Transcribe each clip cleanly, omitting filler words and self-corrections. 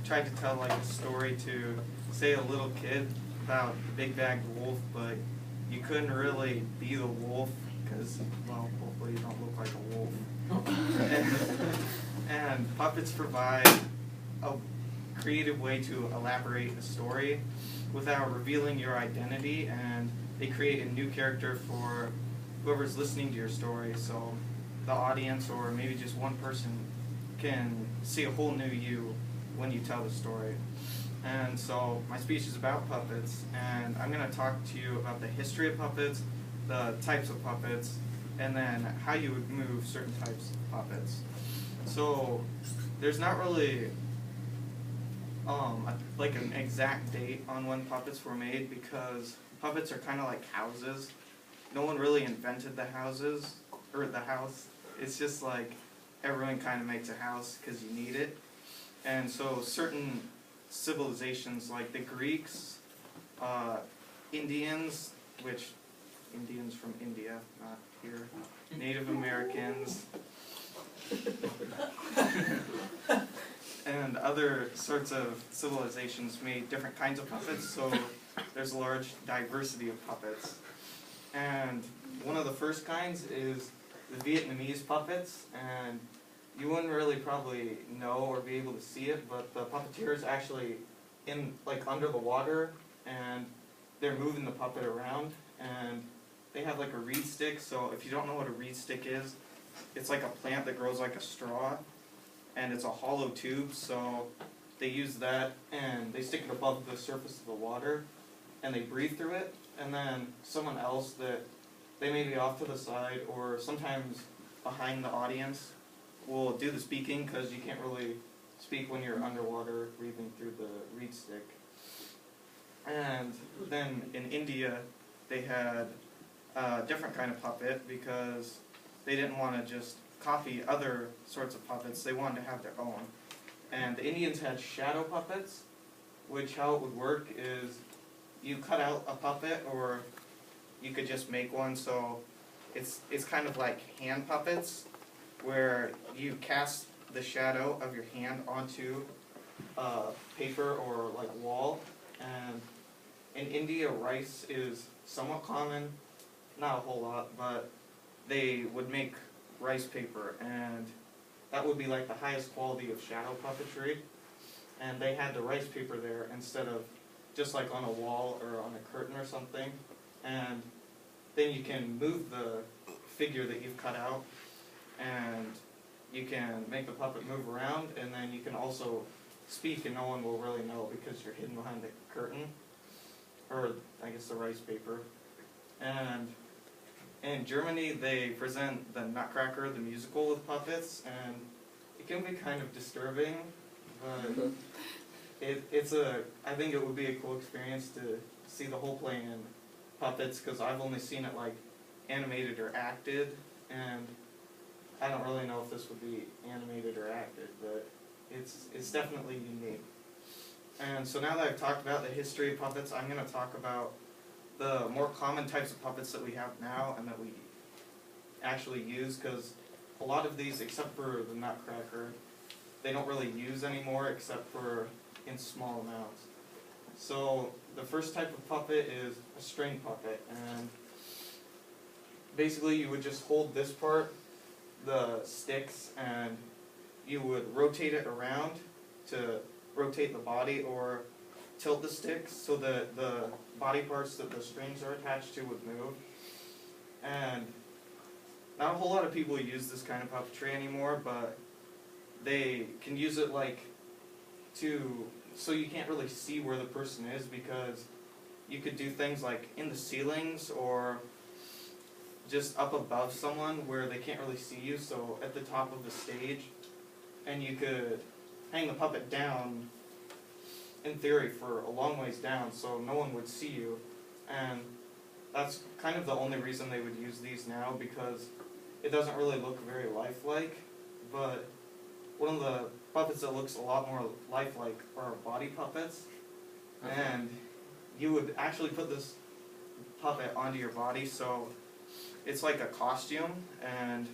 tried to tell like a story to, say, a little kid about the big bad wolf, but you couldn't really be the wolf because, well, hopefully you don't look like a wolf. And puppets provide a creative way to elaborate a story without revealing your identity, and they create a new character for whoever's listening to your story, so the audience or maybe just one person can see a whole new you when you tell the story. And so my speech is about puppets, and I'm going to talk to you about the history of puppets, the types of puppets, and then how you would move certain types of puppets. So there's not really like an exact date on when puppets were made, because puppets are kind of like houses. No one really invented the houses, or the house. It's just like everyone kind of makes a house because you need it. And so certain civilizations like the Greeks, Indians, which Indians from India, not here, Native Americans, and other sorts of civilizations made different kinds of puppets, so there's a large diversity of puppets. And one of the first kinds is the Vietnamese puppets, and you wouldn't really probably know or be able to see it, but the puppeteer is actually in, like, under the water, and they're moving the puppet around, and they have like a reed stick. So if you don't know what a reed stick is, it's like a plant that grows like a straw, and it's a hollow tube, so they use that and they stick it above the surface of the water, and they breathe through it, and then someone else that they may be off to the side or sometimes behind the audience will do the speaking, because you can't really speak when you're underwater breathing through the reed stick. And then in India they had a different kind of puppet, because they didn't want to just copy other sorts of puppets, they wanted to have their own. And the Indians had shadow puppets, which how it would work is you cut out a puppet, or you could just make one, so it's kind of like hand puppets, where you cast the shadow of your hand onto paper or like wall. And in India, rice is somewhat common, not a whole lot, but they would make rice paper, and that would be like the highest quality of shadow puppetry, and they had the rice paper there instead of just like on a wall or on a curtain or something. And then you can move the figure that you've cut out, and you can make the puppet move around, and then you can also speak and no one will really know because you're hidden behind the curtain, or I guess the rice paper. And in Germany they present the Nutcracker, the musical, with puppets, and it can be kind of disturbing, but I think it would be a cool experience to see the whole play in puppets, because I've only seen it like animated or acted, and I don't really know if this would be animated or acted, but it's definitely unique. And so now that I've talked about the history of puppets, I'm going to talk about the more common types of puppets that we have now and that we actually use, because a lot of these, except for the Nutcracker, they don't really use anymore except for in small amounts. So the first type of puppet is a string puppet, and basically you would just hold this part, the sticks, and you would rotate it around to rotate the body, or tilt the sticks so that the body parts that the strings are attached to would move. And not a whole lot of people use this kind of puppetry anymore, but they can use it like so you can't really see where the person is, because you could do things like in the ceilings or just up above someone where they can't really see you, so at the top of the stage, and you could hang the puppet down in theory for a long ways down so no one would see you. And that's kind of the only reason they would use these now, because it doesn't really look very lifelike. But one of the puppets that looks a lot more lifelike are body puppets. Okay. And you would actually put this puppet onto your body, so it's like a costume, and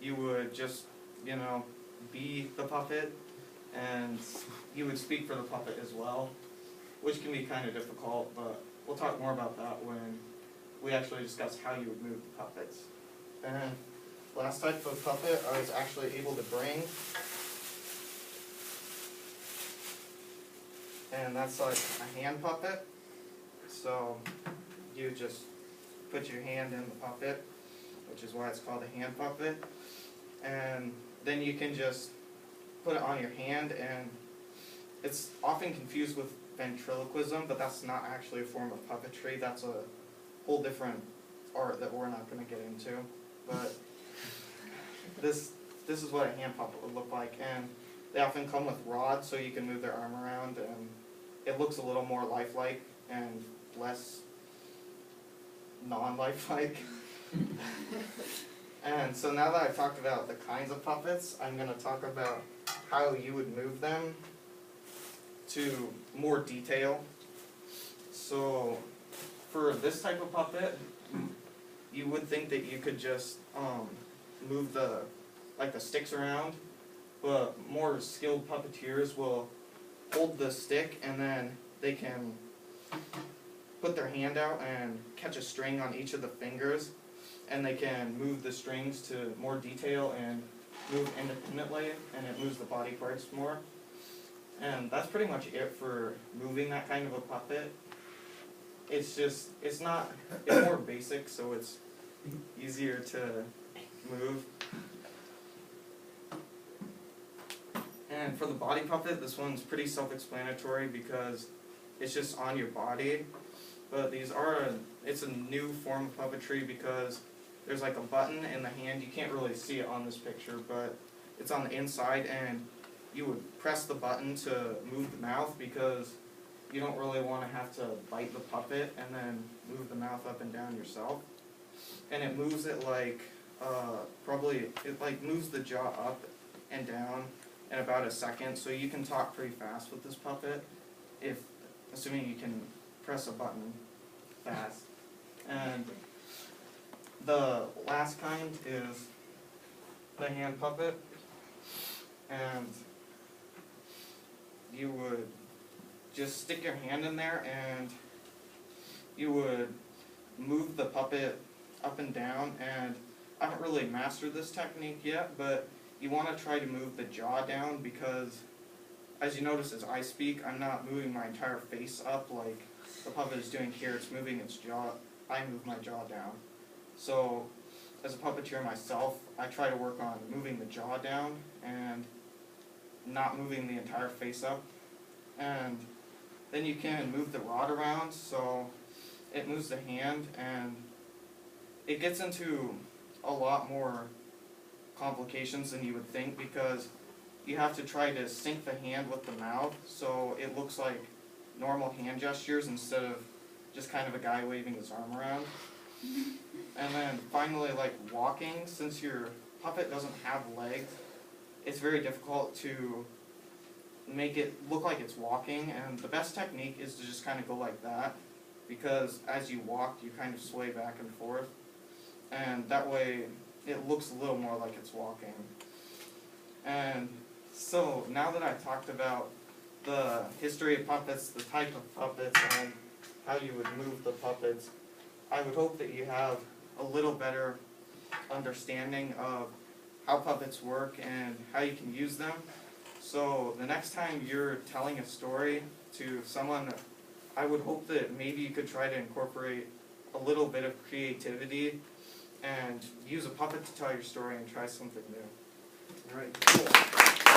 you would just, be the puppet, and you would speak for the puppet as well, which can be kind of difficult, but we'll talk more about that when we actually discuss how you would move the puppets. And last type of puppet I was actually able to bring, and that's like a hand puppet. So you just put your hand in the puppet, which is why it's called a hand puppet, and then you can just put it on your hand, and it's often confused with ventriloquism, but that's not actually a form of puppetry. That's a whole different art that we're not going to get into. But this is what a hand puppet would look like, and they often come with rods so you can move their arm around, and it looks a little more lifelike and less non-lifelike. And so now that I've talked about the kinds of puppets, I'm going to talk about how you would move them to more detail. So for this type of puppet, you would think that you could just move the sticks around, but more skilled puppeteers will hold the stick and then they can put their hand out and catch a string on each of the fingers, and they can move the strings to more detail and move independently, and it moves the body parts more. And that's pretty much it for moving that kind of a puppet. It's more basic, so it's easier to move. And for the body puppet, this one's pretty self-explanatory because it's just on your body. But it's a new form of puppetry because there's like a button in the hand. You can't really see it on this picture, but it's on the inside, and you would press the button to move the mouth because you don't really want to have to bite the puppet and then move the mouth up and down yourself. And it moves it like, moves the jaw up and down in about a second, so you can talk pretty fast with this puppet, assuming you can press a button fast. And the last kind is the hand puppet, and you would just stick your hand in there and you would move the puppet up and down, and I haven't really mastered this technique yet, but you want to try to move the jaw down because, as you notice as I speak, I'm not moving my entire face up like the puppet is doing here. It's moving its jaw. I move my jaw down. So as a puppeteer myself, I try to work on moving the jaw down and not moving the entire face up. And then you can move the rod around so it moves the hand, and it gets into a lot more complications than you would think because you have to try to sync the hand with the mouth so it looks like normal hand gestures instead of just kind of a guy waving his arm around. And then finally, like walking, since your puppet doesn't have legs, it's very difficult to make it look like it's walking, and the best technique is to just kind of go like that, because as you walk you kind of sway back and forth, and that way it looks a little more like it's walking. And so now that I've talked about the history of puppets, the type of puppets, and how you would move the puppets, I would hope that you have a little better understanding of how puppets work and how you can use them. So the next time you're telling a story to someone, I would hope that maybe you could try to incorporate a little bit of creativity and use a puppet to tell your story and try something new. All right, cool.